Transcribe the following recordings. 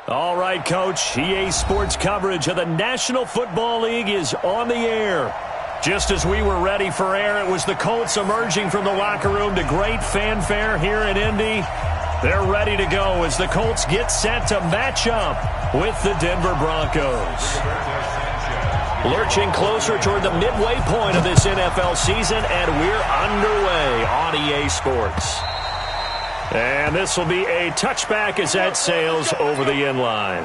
All right, Coach. EA Sports coverage of the National Football League is on the air. Just as we were ready for air, it was the Colts emerging from the locker room to great fanfare here in Indy. They're ready to go as the Colts get set to match up with the Denver Broncos. Lurching closer toward the midway point of this NFL season, and we're underway on EA Sports. And this will be a touchback as that sails over the end line.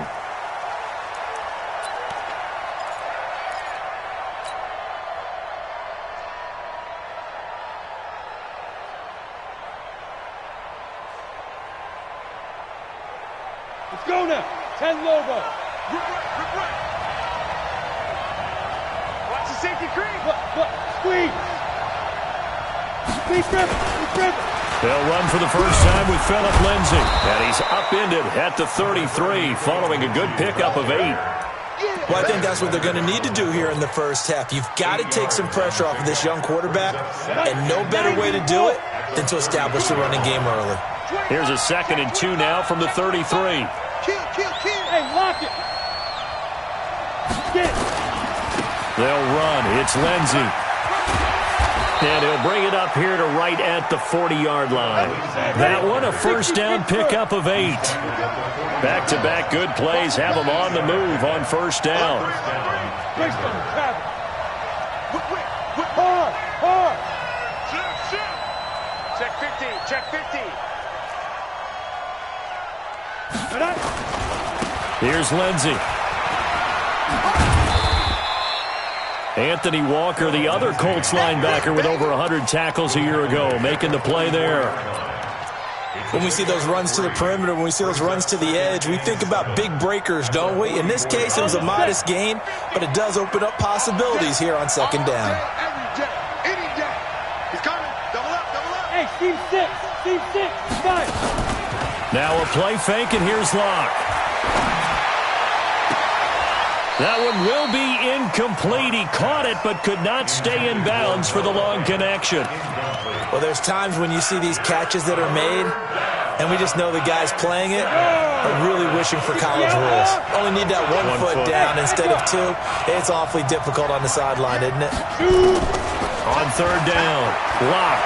Let's go now. 10 Lobo. Watch the safety creep. Squeeze. Squeeze Trevor. They'll run for the first time with Phillip Lindsay. And he's upended at the 33 following a good pickup of 8. Well, I think that's what they're going to need to do here in the first half. You've got to take some pressure off of this young quarterback, and no better way to do it than to establish the running game early. Here's a 2nd and 2 now from the 33. Kill. Hey, lock it. Get. They'll run. It's Lindsay. And he'll bring it up here to right at the 40-yard line. That one, a first down pickup of 8. Back-to-back good plays have them on the move on first down. Hard. Check 50. Here's Lindsay. Anthony Walker, the other Colts linebacker with over 100 tackles a year ago, making the play there. When we see those runs to the perimeter, when we see those runs to the edge, we think about big breakers, don't we? In this case, it was a modest gain, but it does open up possibilities here on second down. He's coming. Double up. Hey, Steve 6. Fine. Now a play fake, and here's Locke. That one will be incomplete. He caught it but could not stay in bounds for the long connection. Well, there's times when you see these catches that are made, and we just know the guys playing it are really wishing for college rules. Only need that one foot down instead of 2. It's awfully difficult on the sideline, isn't it? On third down, Locke.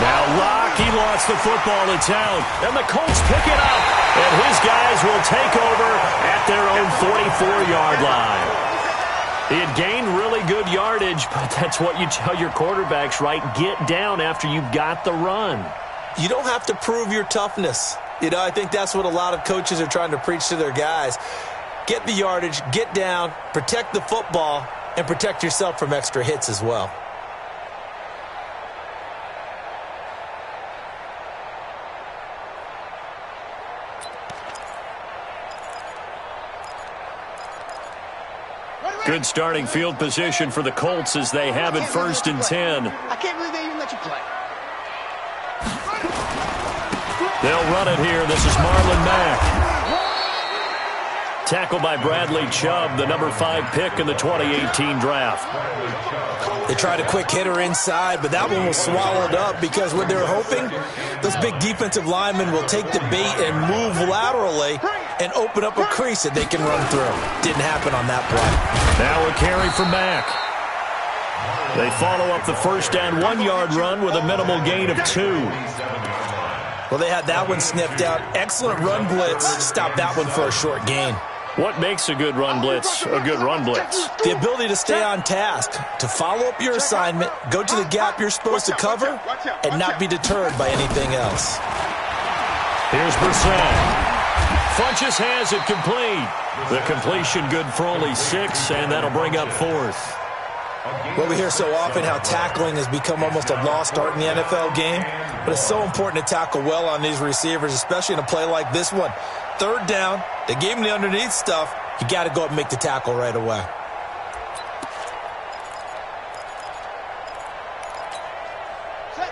Now Locke, he lost the football. It's out, and the Colts pick it up. And his guys will take over at their own 44-yard line. He had gained really good yardage, but that's what you tell your quarterbacks, right? Get down after you've got the run. You don't have to prove your toughness. I think that's what a lot of coaches are trying to preach to their guys. Get the yardage, get down, protect the football, and protect yourself from extra hits as well. Good starting field position for the Colts as they have it 1st and 10. I can't believe they even let you play. They'll run it here. This is Marlon Mack. Tackled by Bradley Chubb, the number 5 pick in the 2018 draft. They tried a quick hitter inside, but that one was swallowed up because what they're hoping, those big defensive linemen will take the bait and move laterally and open up a crease that they can run through. Didn't happen on that play. Now a carry from Mack. They follow up the first down 1-yard run with a minimal gain of 2. Well, they had that one sniffed out. Excellent run blitz. Stop that one for a short gain. What makes a good run blitz a good run blitz? The ability to stay on task, to follow up your assignment, go to the gap you're supposed to cover, and not be deterred by anything else. Here's Brissett. Funchess has it complete. The completion good for only 6, and that'll bring up 4th. Well, we hear so often how tackling has become almost a lost art in the NFL game, but it's so important to tackle well on these receivers, especially in a play like this one. Third down, they gave him the underneath stuff. You got to go up and make the tackle right away.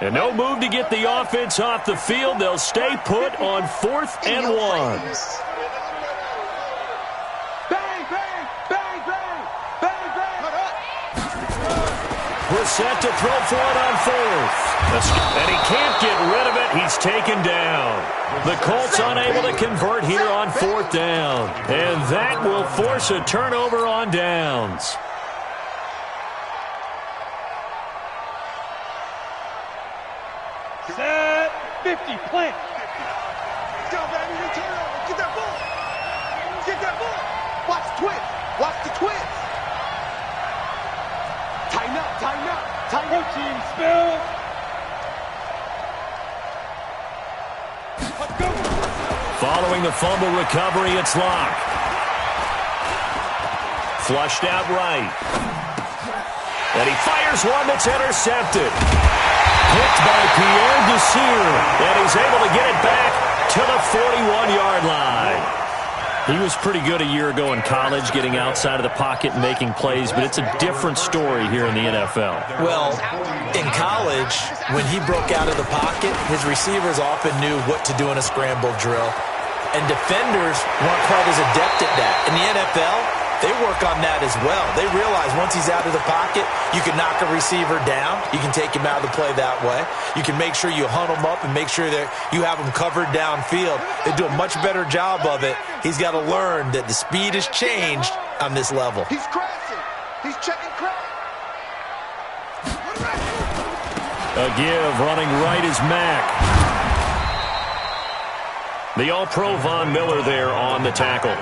And no move to get the offense off the field. They'll stay put on 4th and 1. set to throw for it on fourth. And he can't get rid of it. He's taken down. The Colts unable to convert here on fourth down. And that will force a turnover on downs. Set 50, plant. Go, baby, return over. Get that ball. Get that ball. Watch the twist. Watch the twist. Tighten up, tighten up, tighten up. Team spill. Let's go. Following the fumble recovery, it's Locke. Flushed out right. And he fires one that's intercepted. Picked by Pierre Desir. And he's able to get it back to the 41-yard line. He was pretty good a year ago in college, getting outside of the pocket and making plays, but it's a different story here in the NFL. Well, in college, when he broke out of the pocket, his receivers often knew what to do in a scramble drill. And defenders weren't quite as adept at that. In the NFL, they work on that as well. They realize once he's out of the pocket, you can knock a receiver down. You can take him out of the play that way. You can make sure you hunt him up and make sure that you have him covered downfield. They do a much better job of it. He's got to learn that the speed has changed on this level. He's crashing. He's checking crash. A give running right is Mack. The All-Pro Von Miller there on the tackle.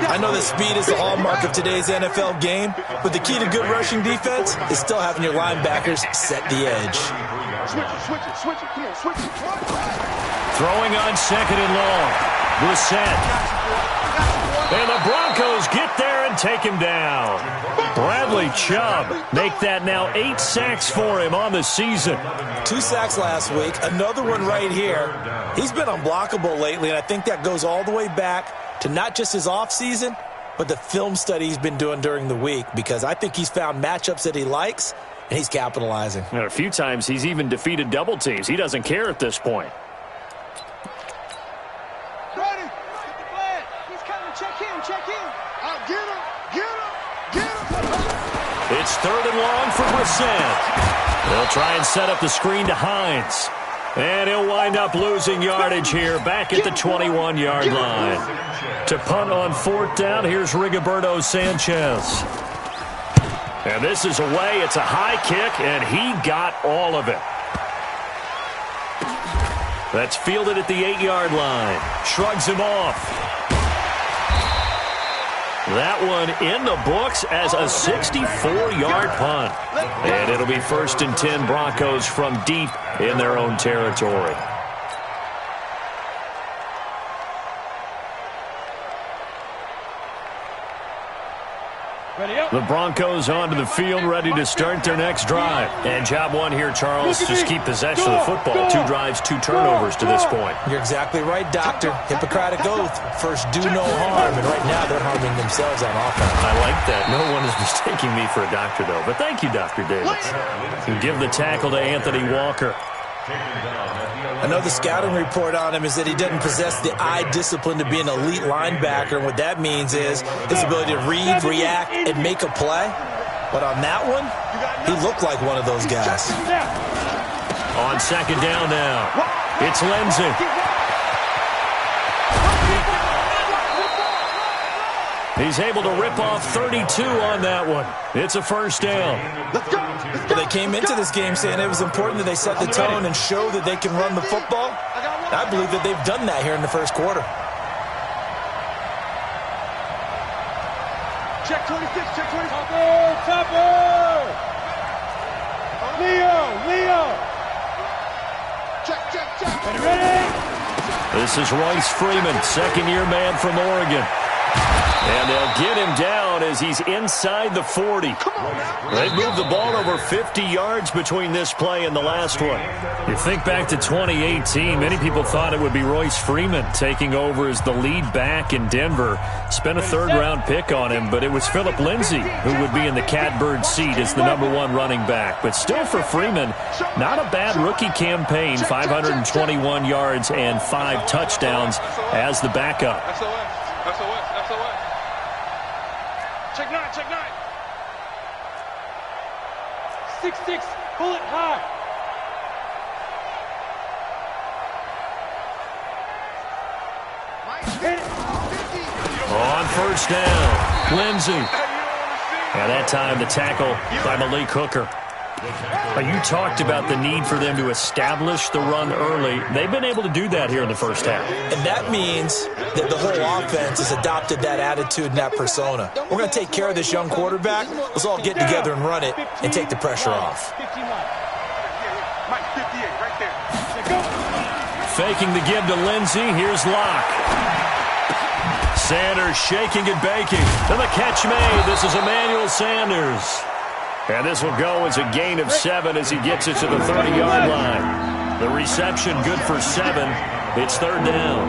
I know that speed is the hallmark of today's NFL game, but the key to good rushing defense is still having your linebackers set the edge. Switch it, switch it. Come on, switch it. Throwing on second and long. Brissett. And the Broncos get there and take him down. Bradley Chubb make that now 8 sacks for him on the season. 2 sacks last week, another one right here. He's been unblockable lately, and I think that goes all the way back to not just his offseason, but the film study he's been doing during the week, because I think he's found matchups that he likes, and he's capitalizing. And a few times he's even defeated double teams. He doesn't care at this point. Ready. He's coming. Check in. Get him. It's third and long for Brissett. They'll try and set up the screen to Hines. And he'll wind up losing yardage here back at the 21-yard line. To punt on fourth down, here's Rigoberto Sanchez. And this is away. It's a high kick, and he got all of it. That's fielded at the 8-yard line. Shrugs him off. That one in the books as a 64-yard punt. And it'll be 1st and 10 Broncos from deep in their own territory. The Broncos onto the field, ready to start their next drive. And job one here, Charles, just keep possession of the football. 2 drives, 2 turnovers to this point. You're exactly right, Doctor. Hippocratic oath. First, do no harm. And right now, they're harming themselves on offense. I like that. No one is mistaking me for a doctor, though. But thank you, Dr. Davis. You give the tackle to Anthony Walker. I know the scouting report on him is that he doesn't possess the eye discipline to be an elite linebacker. And what that means is his ability to read, react, and make a play. But on that one, he looked like one of those guys. On second down now, it's Lindsey. He's able to rip off 32 on that one. It's a first down. Well, they came into this game saying it was important that they set the tone and show that they can run the football. I believe that they've done that here in the first quarter. Check 26, check 26. Topper! Leo! Check. Ready? This is Royce Freeman, second-year man from Oregon. And they'll get him down as he's inside the 40. They've moved the ball over 50 yards between this play and the last one. You think back to 2018, many people thought it would be Royce Freeman taking over as the lead back in Denver. Spent a third-round pick on him, but it was Phillip Lindsay who would be in the catbird seat as the #1 running back. But still for Freeman, not a bad rookie campaign, 521 yards and 5 touchdowns as the backup. SOS. Check 9. 6-6, pull it high. On first down, Lindsey. And that time the tackle by Malik Hooker. You talked about the need for them to establish the run early. They've been able to do that here in the first half. And that means that the whole offense has adopted that attitude and that persona. We're going to take care of this young quarterback. Let's all get together and run it and take the pressure off. Faking the give to Lindsey. Here's Locke. Sanders shaking and baking. And the catch made. This is Emmanuel Sanders. And this will go as a gain of 7 as he gets it to the 30-yard line. The reception good for 7. It's third down.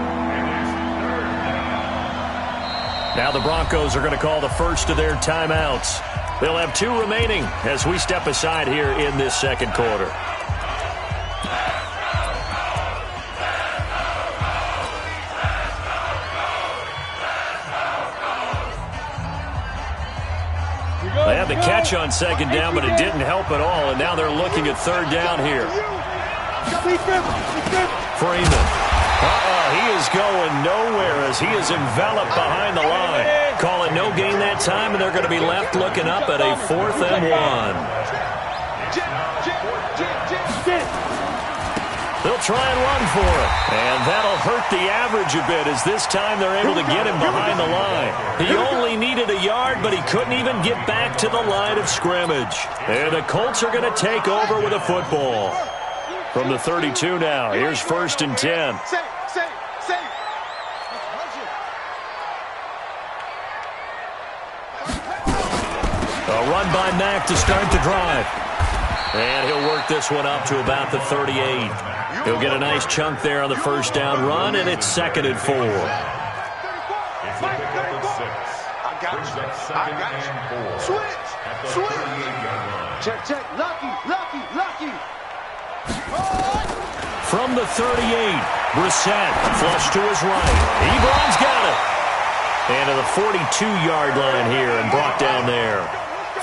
Now the Broncos are going to call the first of their timeouts. They'll have 2 remaining as we step aside here in this second quarter. They had the catch on second down, but it didn't help at all, and now they're looking at third down here. Freeman. He is going nowhere as he is enveloped behind the line. Call it no gain that time, and they're going to be left looking up at a 4th and 1. They'll try and run for it. And that'll hurt the average a bit as this time they're able to get him behind the line. He only needed a yard, but he couldn't even get back to the line of scrimmage. And the Colts are going to take over with a football. From the 32 now, here's 1st and 10. A run by Mack to start the drive. And he'll work this one up to about the 38. He'll get a nice chunk there on the first down run, and it's 2nd and 4. I got you. Switch. Check. Lucky. From the 38, Brissett flush to his right. Ebron's got it. And to the 42-yard line here and brought down there.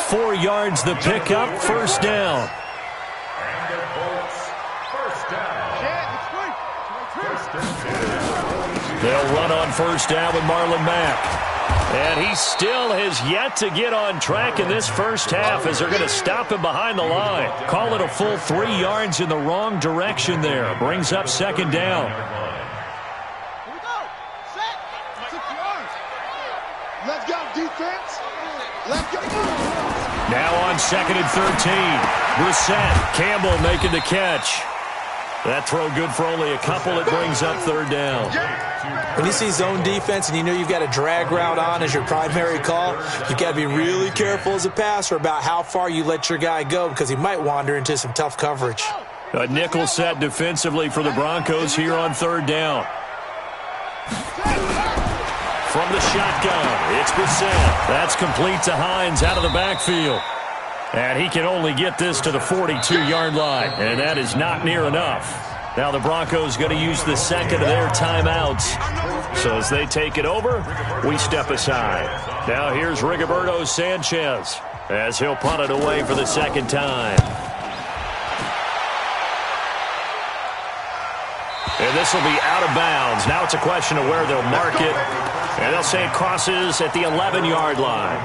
4 yards the pickup, first down. They'll run on first down with Marlon Mack. And he still has yet to get on track in this first half as they're going to stop him behind the line. Call it a full 3 yards in the wrong direction there. Brings up second down. Here we go. Set. 6 yards. Let's go, defense. Let's go. Now on 2nd and 13. Brissett. Campbell making the catch. That throw good for only a couple. It brings up third down. When you see zone defense and you know you've got a drag route on as your primary call, you've got to be really careful as a passer about how far you let your guy go because he might wander into some tough coverage. A nickel set defensively for the Broncos here on third down. From the shotgun, it's Brissett. That's complete to Hines out of the backfield. And he can only get this to the 42-yard line, and that is not near enough. Now the Broncos going to use the second of their timeouts. So as they take it over, we step aside. Now here's Rigoberto Sanchez as he'll punt it away for the second time. And this will be out of bounds. Now it's a question of where they'll mark it. And they'll say it crosses at the 11-yard line.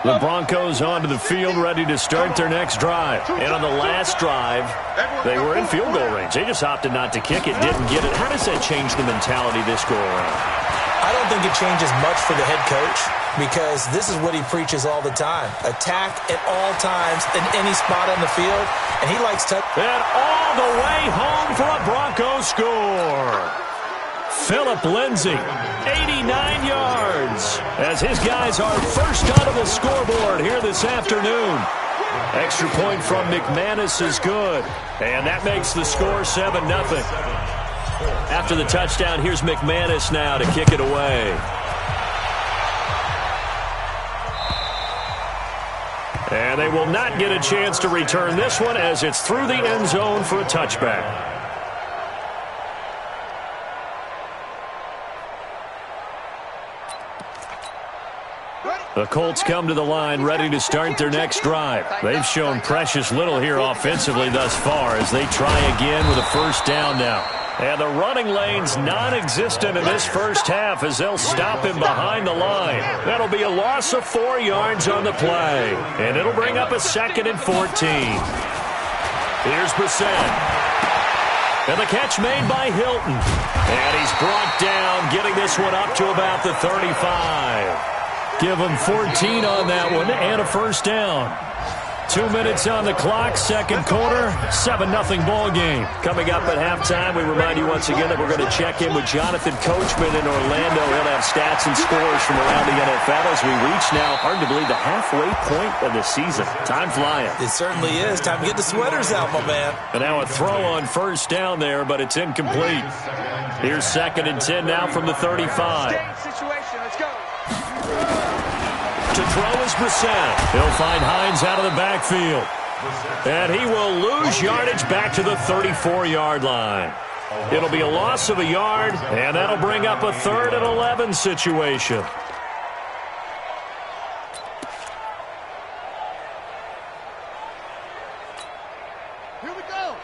The Broncos onto the field ready to start their next drive. And on the last drive, they were in field goal range. They just opted not to kick it, didn't get it. How does that change the mentality this go around? I don't think it changes much for the head coach because this is what he preaches all the time. Attack at all times in any spot on the field, and he likes to... And all the way home for a Broncos score. Phillip Lindsay, 89 yards, as his guys are first onto the scoreboard here this afternoon. Extra point from McManus is good, and that makes the score 7-0. After the touchdown, here's McManus now to kick it away. And they will not get a chance to return this one as it's through the end zone for a touchback. The Colts come to the line ready to start their next drive. They've shown precious little here offensively thus far as they try again with a first down now. And the running lane's non-existent in this first half as they'll stop him behind the line. That'll be a loss of 4 yards on the play. And it'll bring up a 2nd and 14. Here's Brissett. And the catch made by Hilton. And he's brought down, getting this one up to about the 35. Give him 14 on that one and a first down. 2 minutes on the clock, second quarter, 7-0 ball game. Coming up at halftime, we remind you once again that we're going to check in with Jonathan Coachman in Orlando. He'll have stats and scores from around the NFL as we reach now, hard to believe, the halfway point of the season. Time flying. It certainly is. Time to get the sweaters out, my man. And now a throw on first down there, but it's incomplete. Here's 2nd and 10 now from the 35. Let's go. To throw is Brissett. He'll find Hines out of the backfield. And he will lose yardage back to the 34-yard line. It'll be a loss of a yard, and that'll bring up a 3rd and 11 situation. Here we go.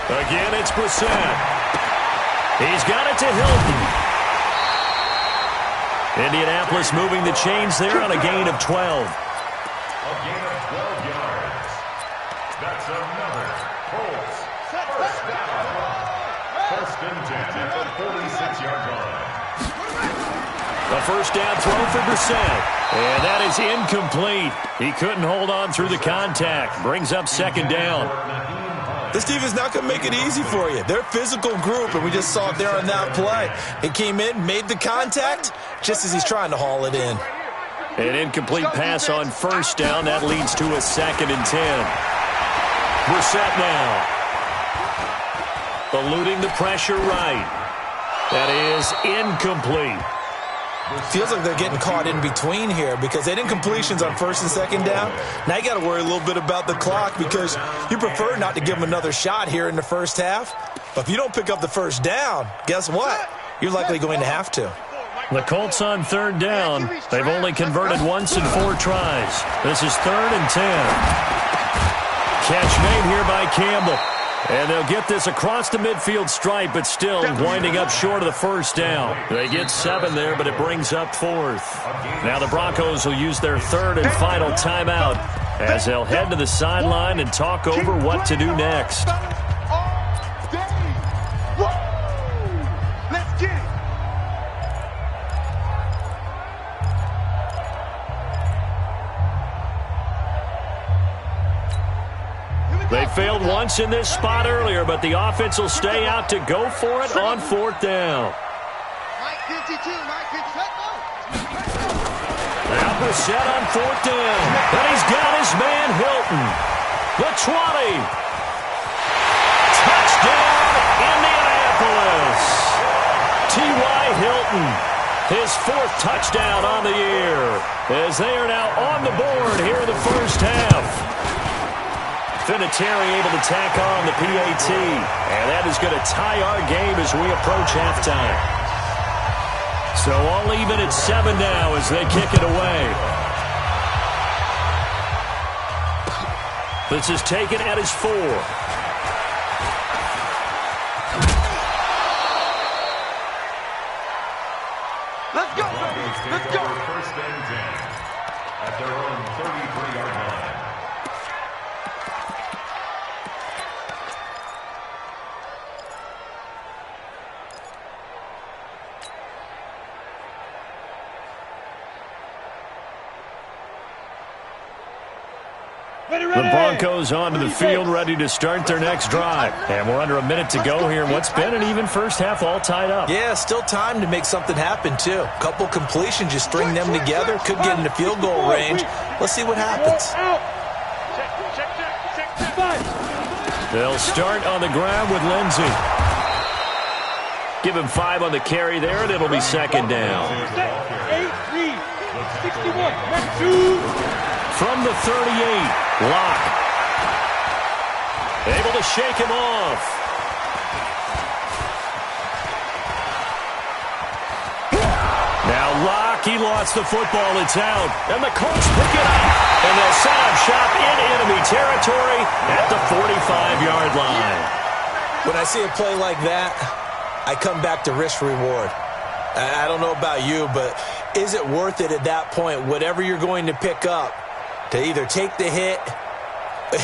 Again, it's Brissett. He's got it to Hilton. Indianapolis moving the chains there on a gain of 12. A gain of 12 yards. That's another Colts first down. 1st and 10 at the 46-yard line. A first down throw for Brissett. And that is incomplete. He couldn't hold on through the contact. Brings up 2nd down. This defense not going to make it easy for you. They're a physical group, and we just saw it there on that play. He came in, made the contact, just as he's trying to haul it in. An incomplete pass on first down. That leads to a 2nd and 10. Brissett now. Eluding the pressure right. That is incomplete. Feels like they're getting caught in between here because they didn't completions on 1st and 2nd down. Now you got to worry a little bit about the clock because you prefer not to give them another shot here in the first half. But if you don't pick up the first down, guess what? You're likely going to have to. The Colts on 3rd down. They've only converted once in 4 tries. This is 3rd and 10. Catch made here by Campbell. And they'll get this across the midfield stripe, but still winding up short of the first down. They get 7 there, but it brings up 4th. Now the Broncos will use their 3rd and final timeout as they'll head to the sideline and talk over what to do next. Let's get it. They failed once in this spot earlier, but the offense will stay out to go for it on 4th down. Now Brissett on 4th down. And he's got his man Hilton. The 20. Touchdown, Indianapolis. T.Y. Hilton. His 4th touchdown on the year. As they are now on the board here in the first half. Vinatieri able to tack on the PAT. And that is going to tie our game as we approach halftime. So all even at 7 now as they kick it away. This is taken at his 4. Let's go, baby. Let's go. 1st and 10 at their own 33-yard line. The Broncos onto the field ready to start their next drive. And we're under a minute to go here in what's been an even first half all tied up. Yeah, still time to make something happen, too. A couple completions, just string them together. Could get into field goal range. Let's see what happens. They'll start on the ground with Lindsey. Give him 5 on the carry there, and it'll be 2nd down. the 38. Locke. Able to shake him off. Now Locke, he lost the football. It's out. And the Colts pick it up. And they'll set up shop in enemy territory at the 45-yard line. When I see a play like that, I come back to risk-reward. I don't know about you, but is it worth it at that point, whatever you're going to pick up, to either take the hit,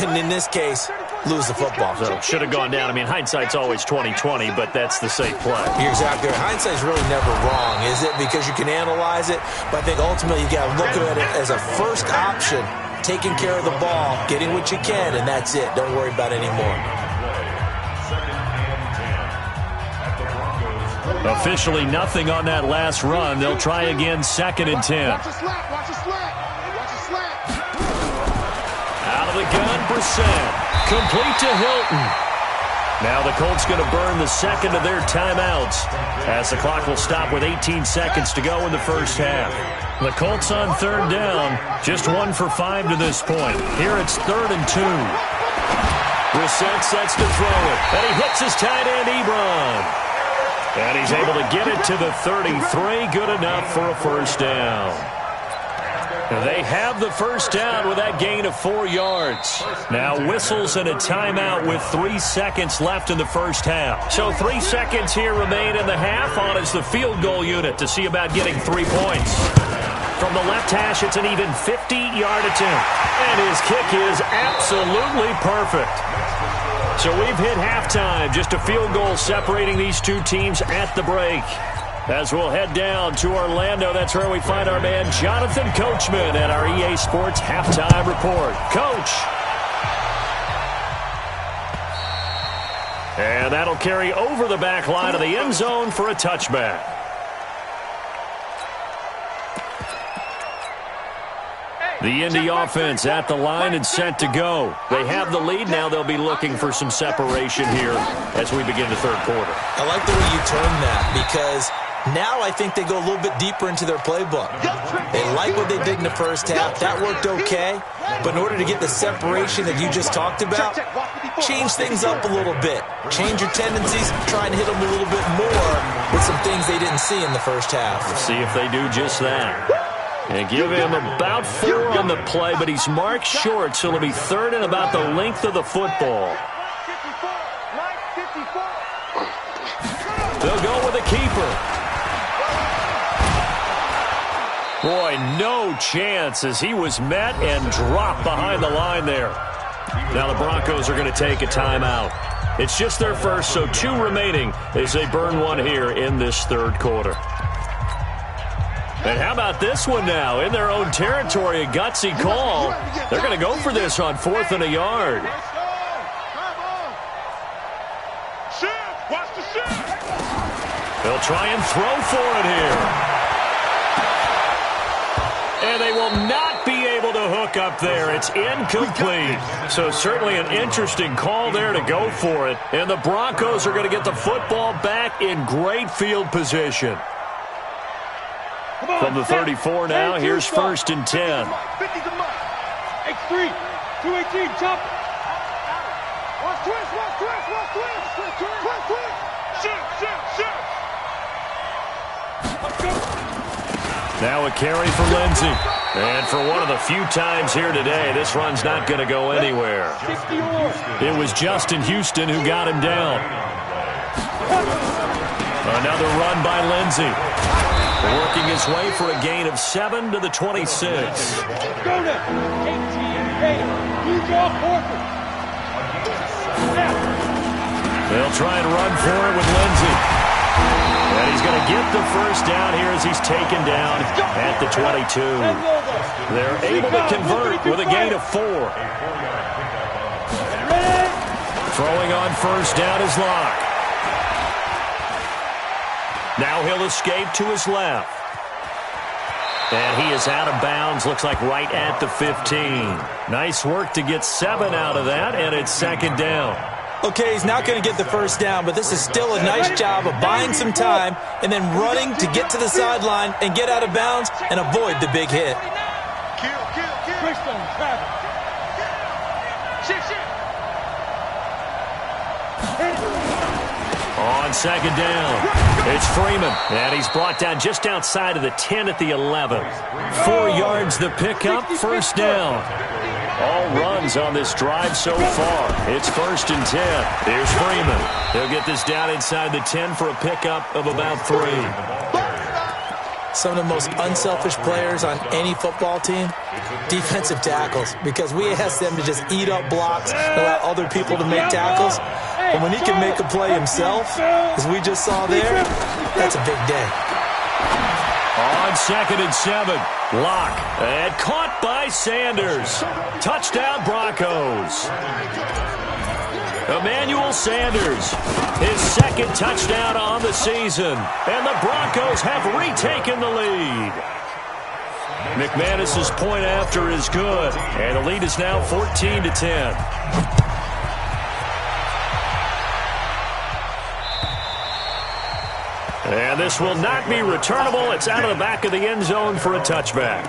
and in this case, lose the football? So should have gone down. I mean, hindsight's always 20/20, but that's the safe play. You're exactly right. Hindsight's really never wrong, is it? Because you can analyze it, but I think ultimately you got to look at it as a first option, taking care of the ball, getting what you can, and that's it. Don't worry about it anymore. Officially nothing on that last run. They'll try again, 2nd and 10. Watch the slap, watch the slap, watch the slap. Out of the gun, Brissett. Complete to Hilton. Now the Colts going to burn the second of their timeouts as the clock will stop with 18 seconds to go in the first half. The Colts on 3rd down, just 1 for 5 to this point. Here it's 3rd and 2. Brissett sets to throw it, and he hits his tight end, Ebron. And he's able to get it to the 33. Good enough for a first down. They have the first down with that gain of 4 yards. Now whistles and a timeout with 3 seconds left in the first half. So 3 seconds here remain in the half. On is the field goal unit to see about getting 3 points. From the left hash, it's an even 50-yard attempt. And his kick is absolutely perfect. So we've hit halftime, just a field goal separating these two teams at the break. As we'll head down to Orlando, that's where we find our man Jonathan Coachman at our EA Sports Halftime Report. Coach. And that'll carry over the back line of the end zone for a touchback. The Indy offense at the line and set to go. They have the lead. Now they'll be looking for some separation here as we begin the third quarter. I like the way you term that because now I think they go a little bit deeper into their playbook. They like what they did in the first half. That worked okay. But in order to get the separation that you just talked about, change things up a little bit. Change your tendencies. Try and hit them a little bit more with some things they didn't see in the first half. Let's see if they do just that. And give him about 4 on the play, but he's marked short, so it'll be 3rd and about the length of the football. They'll go with a keeper. Boy, no chance as he was met and dropped behind the line there. Now the Broncos are going to take a timeout. It's just their first, so 2 remaining as they burn one here in this third quarter. And how about this one now? In their own territory, a gutsy call. They're going to go for this on 4th and a yard. They'll try and throw for it here. And they will not be able to hook up there. It's incomplete. So certainly an interesting call there to go for it. And the Broncos are going to get the football back in great field position. From the 34 now, here's 1st and 10. X3, 218, jump. Watch twist, watch twist, watch twist. Twist, twist. Shoot. Now a carry for Lindsey. And for one of the few times here today, this run's not going to go anywhere. It was Justin Houston who got him down. Another run by Lindsey. Working his way for a gain of 7 to the 26. They'll try and run for it with Lindsey. And he's going to get the first down here as he's taken down at the 22. They're able to convert with a gain of 4. Throwing on first down is Locke. Now he'll escape to his left. And he is out of bounds, looks like right at the 15. Nice work to get 7 out of that, and it's 2nd down. Okay, he's not going to get the first down, but this is still a nice job of buying some time and then running to get to the sideline and get out of bounds and avoid the big hit. Kill. Greystone, travel. Shit. On second down, it's Freeman, and he's brought down just outside of the 10 at the 11. 4 yards the pickup, first down. All runs on this drive so far. It's 1st and 10. Here's Freeman. He'll get this down inside the 10 for a pickup of about 3. Some of the most unselfish players on any football team, defensive tackles, because we ask them to just eat up blocks and allow other people to make tackles. But when he can make a play himself, as we just saw there, that's a big day. On 2nd and 7, Locke, and caught by Sanders. Touchdown Broncos. Emmanuel Sanders, his 2nd touchdown on the season, and the Broncos have retaken the lead. McManus's point after is good, and the lead is now 14-10. And this will not be returnable. It's out of the back of the end zone for a touchback.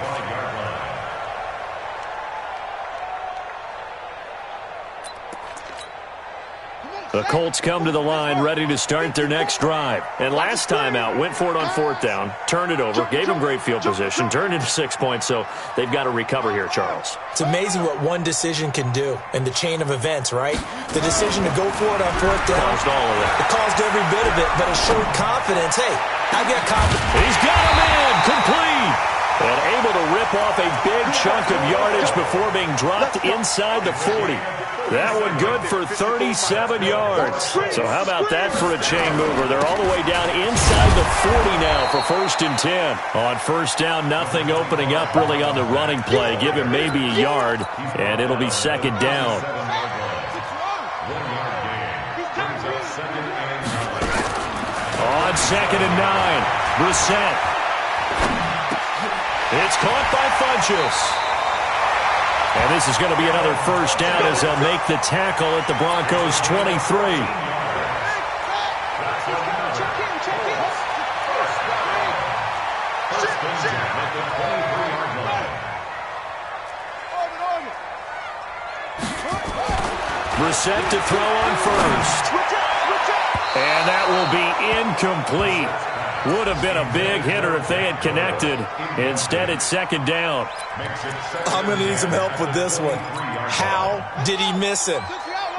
The Colts come to the line ready to start their next drive. And last time out, went for it on 4th down, turned it over, gave them great field position, turned into 6 points, so they've got to recover here, Charles. It's amazing what one decision can do in the chain of events, right? The decision to go for it on 4th down. Caused all of that. It caused every bit of it, but it showed confidence. Hey, I got confidence. He's got him in, complete. And able to rip off a big chunk of yardage before being dropped inside the 40. That one good for 37 yards. So how about that for a chain mover? They're all the way down inside the 40 now for 1st and 10. On 1st down, nothing opening up really on the running play. Give him maybe a yard, and it'll be 2nd down. On 2nd and 9, Brissett. It's caught by Funchess. And this is going to be another 1st down as they'll make the tackle at the Broncos' 23. Brissett to throw on 1st. And that will be incomplete. Would have been a big hitter if they had connected. Instead, it's 2nd down. I'm going to need some help with this one. How did he miss him?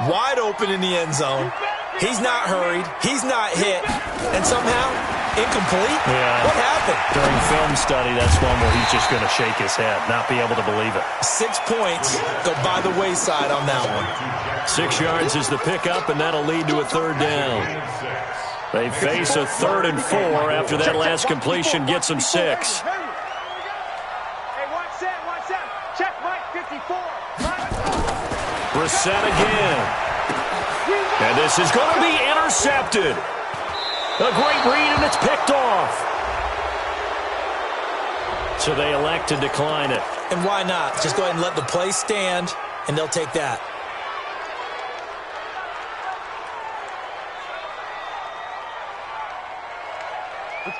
Wide open in the end zone. He's not hurried. He's not hit. And somehow, incomplete? Yeah. What happened? During film study, that's one where he's just going to shake his head, not be able to believe it. 6 points go by the wayside on that one. 6 yards is the pickup, and that'll lead to a 3rd down. They face a 3rd and 4 after that last completion gets them 6. Hey, watch that. Check right, 54. Brissett again. And this is going to be intercepted. A great read, and it's picked off. So they elect to decline it. And why not? Just go ahead and let the play stand, and they'll take that.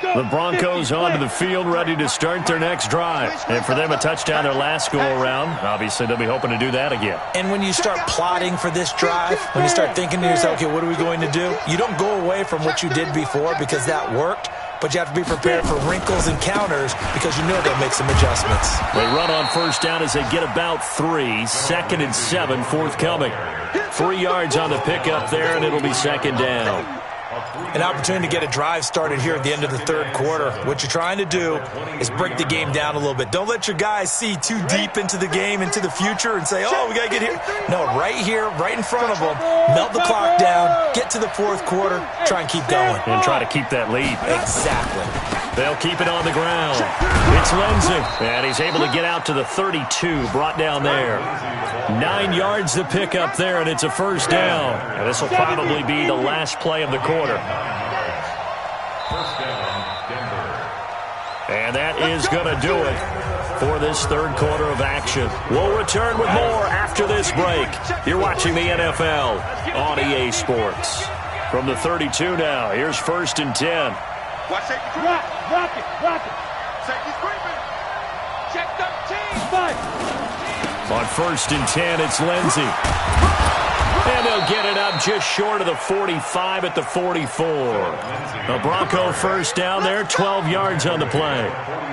The Broncos onto the field, ready to start their next drive. And for them, a touchdown their last go-around. Obviously, they'll be hoping to do that again. And when you start plotting for this drive, when you start thinking to yourself, okay, what are we going to do? You don't go away from what you did before because that worked, but you have to be prepared for wrinkles and counters because you know they'll make some adjustments. They run on 1st down as they get about 3. 2nd and 7, forthcoming. 3 yards on the pickup there, and it'll be 2nd down. An opportunity to get a drive started here at the end of the 3rd quarter. What you're trying to do is break the game down a little bit. Don't let your guys see too deep into the game, into the future, and say, oh, we got to get here. No, right here, right in front of them, melt the clock down, get to the 4th quarter, try and keep going. And try to keep that lead. Exactly. They'll keep it on the ground. It's Lindsey, and he's able to get out to the 32, brought down there. 9 yards to pick up there, and it's a 1st down. And this will probably be the last play of the quarter. And that is going to do it for this 3rd quarter of action. We'll return with more after this break. You're watching the NFL on EA Sports. From the 32 now, here's 1st and 10. Watch safety creeping. Rock it. Safety's creeping. Check 13. 5. first and 10. It's Lindsey. And they'll get it up just short of the 45 at the 44. A Bronco first down there, 12 yards on the play.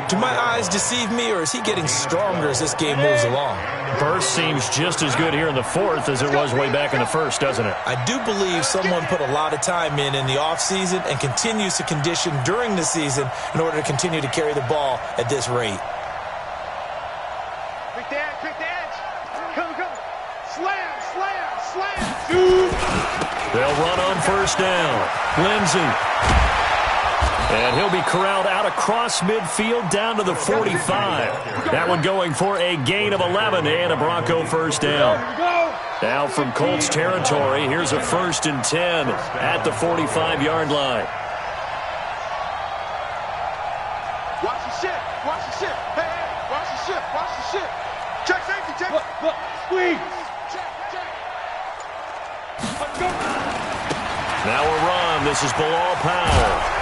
Do my eyes deceive me, or is he getting stronger as this game moves along? Burst seems just as good here in the fourth as it was way back in the first, doesn't it? I do believe someone put a lot of time in the offseason and continues to condition during the season in order to continue to carry the ball at this rate. Quick dance. Come. Slam. They'll run on first down. Lindsey. And he'll be corralled out across midfield down to the 45. That one going for a gain of 11 and a Bronco first down. Now from Colts territory, here's a first and 10 at the 45-yard line. Watch the ship. Hey, watch the ship. Check safety, check. Look, squeeze. Check. Now a run. This is Bilal Powell.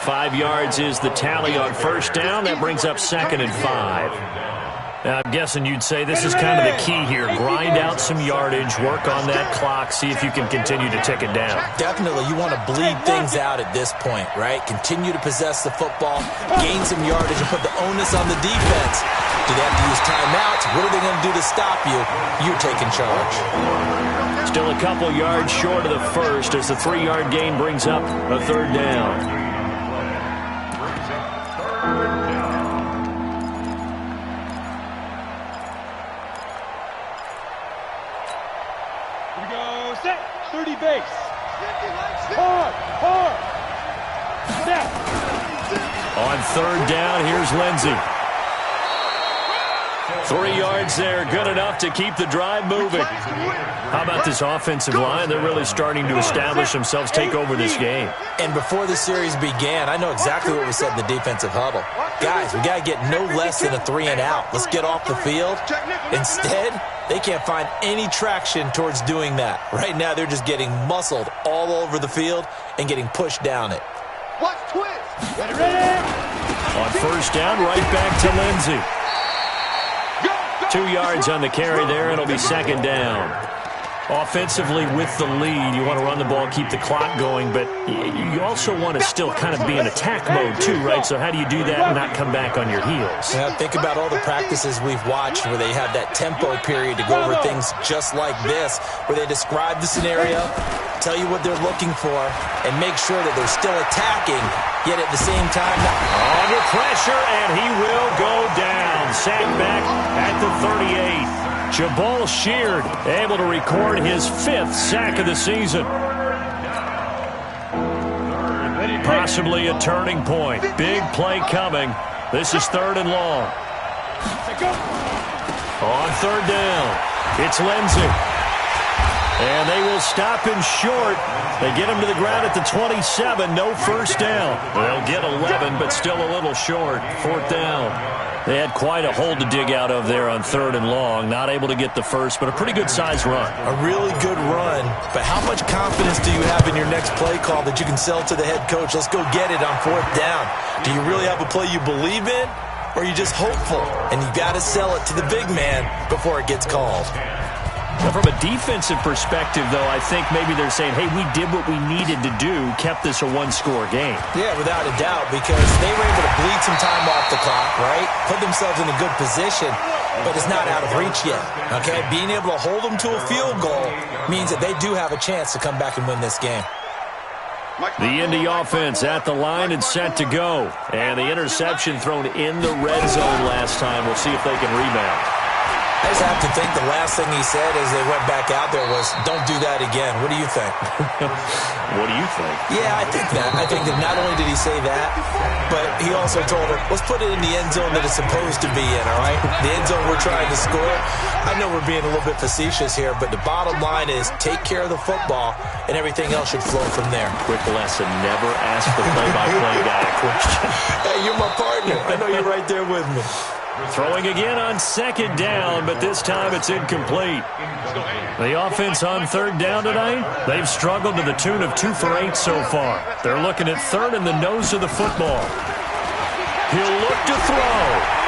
5 yards is the tally on first down. That brings up second and 5. Now, I'm guessing you'd say this is kind of the key here. Grind out some yardage, work on that clock, see if you can continue to tick it down. Definitely, you want to bleed things out at this point, right? Continue to possess the football, gain some yardage, and put the onus on the defense. Do they have to use timeouts? What are they going to do to stop you? You're taking charge. Still a couple yards short of the first as the 3-yard gain brings up a third down. Here we go. Set. 30 base. Hard. Set. On third down, here's Lindsey. 3 yards there, good enough to keep the drive moving. How about this offensive line? They're really starting to establish themselves, take over this game. And before the series began, I know exactly what was said in the defensive huddle. Guys, we got to get no less than a 3-and-out. Let's get off the field. Instead, they can't find any traction towards doing that. Right now, they're just getting muscled all over the field and getting pushed down it. Watch twist. Ready? On first down, right back to Lindsey. 2 yards on the carry there, and it'll be second down. Offensively with the lead, you want to run the ball, keep the clock going, but you also want to still kind of be in attack mode too, right? So how do you do that and not come back on your heels? Yeah, think about all the practices we've watched where they have that tempo period to go over things just like this, where they describe the scenario, tell you what they're looking for, and make sure that they're still attacking, yet at the same time... Under pressure, and he will go down. Sacked back at the 38. Jabal Sheard able to record his 5th sack of the season. Possibly a turning point. Big play coming. This is third and long. On third down, it's Lindsey. And they will stop him short. They get him to the ground at the 27. No first down. They'll get 11, but still a little short. Fourth down. They had quite a hole to dig out of there on third and long. Not able to get the first, but a pretty good-sized run. A really good run. But how much confidence do you have in your next play call that you can sell to the head coach? Let's go get it on fourth down. Do you really have a play you believe in? Or are you just hopeful? And you got to sell it to the big man before it gets called. Now, from a defensive perspective, though, I think maybe they're saying, hey, we did what we needed to do, kept this a one-score game. Yeah, without a doubt, because they were able to bleed some time off the clock, right? Put themselves in a good position, but it's not out of reach yet, okay? Being able to hold them to a field goal means that they do have a chance to come back and win this game. The Indy offense at the line and set to go. And the interception thrown in the red zone last time. We'll see if they can rebound. I just have to think the last thing he said as they went back out there was, don't do that again. What do you think? What do you think? Yeah, I think that. I think that not only did he say that, but he also told her, let's put it in the end zone that it's supposed to be in, all right? The end zone we're trying to score. I know we're being a little bit facetious here, but the bottom line is take care of the football, and everything else should flow from there. Quick lesson, never ask the play-by-play guy a question. Hey, you're my partner. I know you're right there with me. Throwing again on second down, but this time it's incomplete. The offense on third down tonight, they've struggled to the tune of 2 for 8 so far. They're looking at third in the nose of the football. He'll look to throw.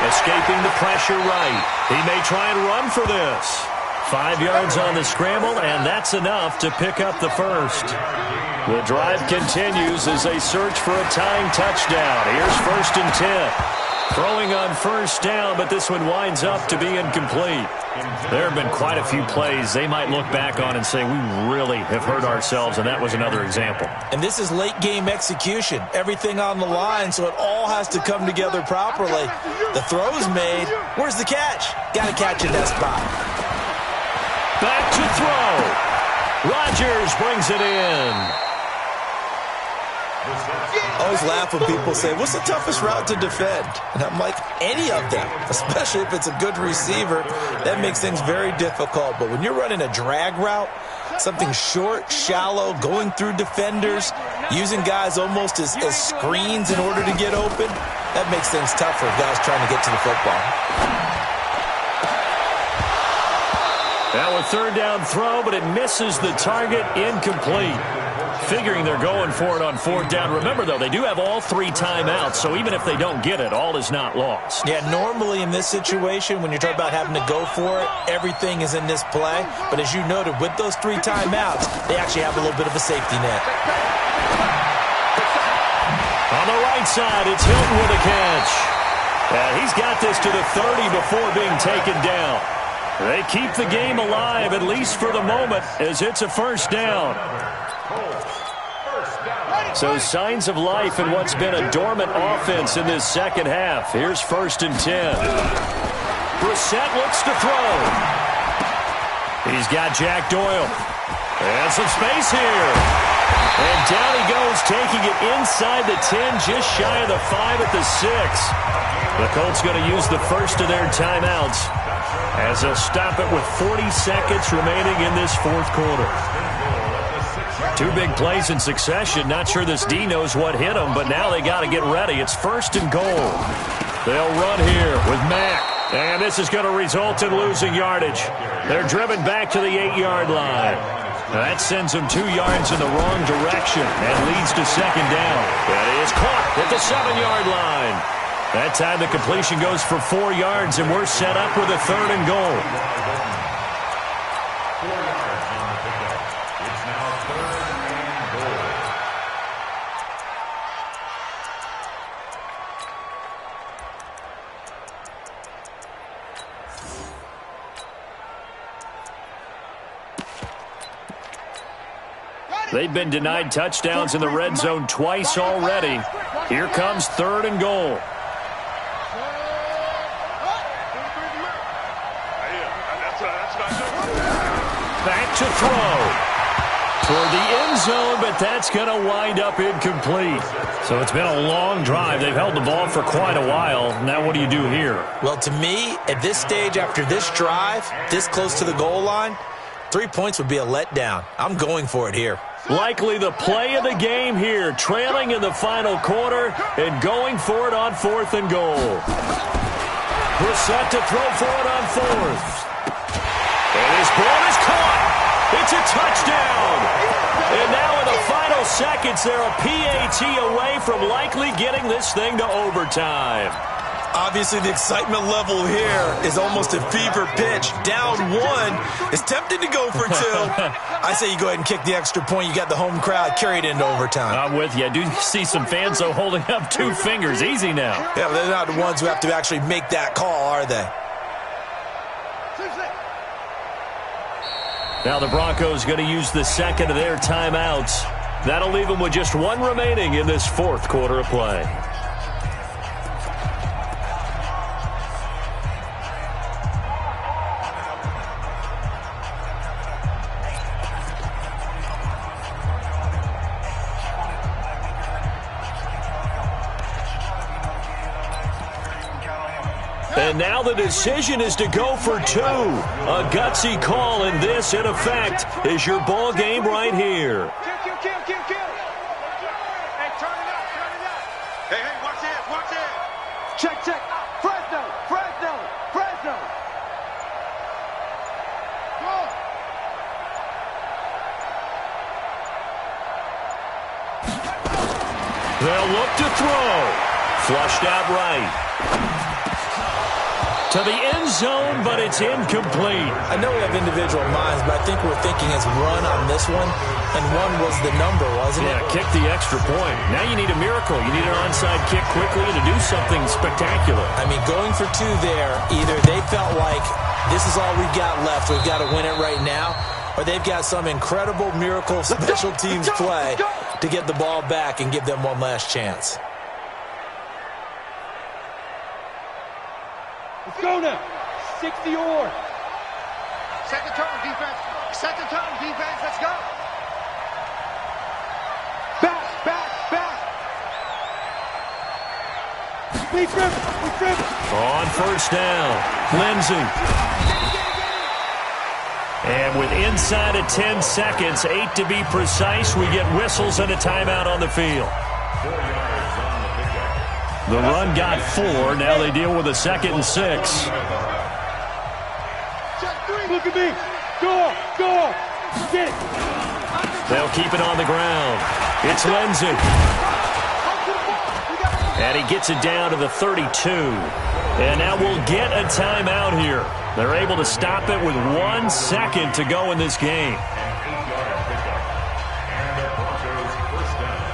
Escaping the pressure right. He may try and run for this. 5 yards on the scramble, and that's enough to pick up the first. The drive continues as they search for a tying touchdown. Here's 1st and 10. Throwing on 1st down, but this one winds up to be incomplete. There have been quite a few plays they might look back on and say, we really have hurt ourselves, and that was another example. And this is late game execution. Everything on the line, so it all has to come together properly. The throw's made. Where's the catch? Got to catch at that spot. Back to throw. Rodgers brings it in. I always laugh when people say, what's the toughest route to defend? And I'm like, any of them, especially if it's a good receiver. That makes things very difficult. But when you're running a drag route, something short, shallow, going through defenders, using guys almost as screens in order to get open, that makes things tough for guys trying to get to the football. Now a 3rd down throw, but it misses the target, incomplete. Figuring they're going for it on 4th down. Remember, though, they do have all 3 timeouts, so even if they don't get it, all is not lost. Yeah, normally in this situation, when you're talking about having to go for it, everything is in this play. But as you noted, with those 3 timeouts, they actually have a little bit of a safety net. On the right side, it's Hilton with a catch. He's got this to the 30 before being taken down. They keep the game alive, at least for the moment, as it's a 1st down. So signs of life in what's been a dormant offense in this second half. Here's 1st and 10. Brissett looks to throw. He's got Jack Doyle. And some space here. And down he goes, taking it inside the 10, just shy of the 5 at the 6. The Colts going to use the first of their timeouts as they'll stop it with 40 seconds remaining in this 4th quarter. 2 big plays in succession. Not sure this D knows what hit them, but now they got to get ready. It's 1st and goal. They'll run here with Mack. And this is going to result in losing yardage. They're driven back to the 8-yard line. Now that sends them 2 yards in the wrong direction and leads to 2nd down. That is caught at the 7-yard line. That time the completion goes for 4 yards, and we're set up with a 3rd and goal. 4 yards on the pickup. It's now 3rd and goal. They've been denied touchdowns in the red zone twice already. Here comes 3rd and goal. Back to throw. Toward the end zone, but that's going to wind up incomplete. So it's been a long drive. They've held the ball for quite a while. Now what do you do here? Well, to me, at this stage, after this drive, this close to the goal line, 3 points would be a letdown. I'm going for it here. Likely the play of the game here, trailing in the final quarter and going for it on 4th and goal. Brissett to throw for it on 4th. And his ball is caught. It's a touchdown. And now in the final seconds, they're a PAT away from likely getting this thing to overtime. Obviously, the excitement level here is almost a fever pitch. Down 1 is tempted to go for 2. I say you go ahead and kick the extra point. You got the home crowd carried into overtime. I'm with you. I do see some fans, though, holding up 2 fingers. Easy now. Yeah, but they're not the ones who have to actually make that call, are they? Now the Broncos going to use the 2nd of their timeouts. That'll leave them with just 1 remaining in this 4th quarter of play. And now the decision is to go for 2. A gutsy call, and this, in effect, is your ball game right here. Kill. Hey, turn it up. Hey, watch it. Check. Fresno. Go. They'll look to throw. Flushed out right. To the end zone, but it's incomplete. I know we have individual minds, but I think we're thinking it's one on this one, and one was the number, wasn't it? Yeah, kick the extra point. Now you need a miracle. You need an onside kick quickly to do something spectacular. I mean, going for two there, either they felt like this is all we've got left, we've got to win it right now, or they've got some incredible miracle special teams play to get the ball back and give them one last chance. Let's go now. 60 or. Set the tone, defense. Set the tone, defense. Let's go. Back, back, back. We trip. On first down, Lindsey. And with inside of 10 seconds, 8 to be precise, we get whistles and a timeout on the field. 4 yards on the pickup. The run got 4. Now they deal with a 2nd and 6. Look at me. Go. Get it. They'll keep it on the ground. It's Lindsey. And he gets it down to the 32. And now we'll get a timeout here. They're able to stop it with 1 second to go in this game. An 8-yard pickup. And the Broncos first down.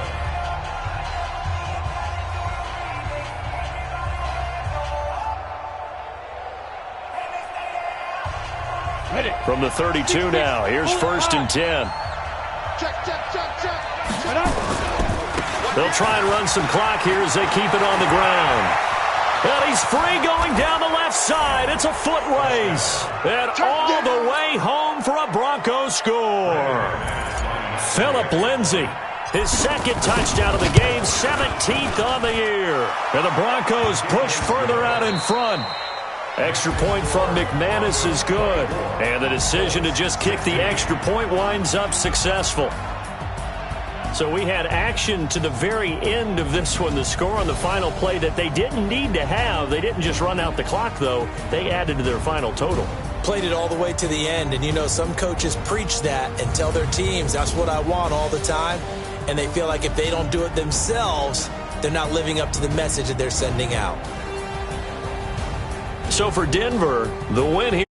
Ready. From the 32 now, here's 1st and 10. Check. Right up. They'll try and run some clock here as they keep it on the ground. And he's free going down the left side. It's a foot race. And all the way home for a Broncos score. Philip Lindsey, his 2nd touchdown of the game, 17th on the year. And the Broncos push further out in front. Extra point from McManus is good. And the decision to just kick the extra point winds up successful. So we had action to the very end of this one. The score on the final play that they didn't need to have. They didn't just run out the clock, though. They added to their final total. Played it all the way to the end, and you know some coaches preach that and tell their teams, that's what I want all the time. And they feel like if they don't do it themselves, they're not living up to the message that they're sending out. So for Denver, the win here.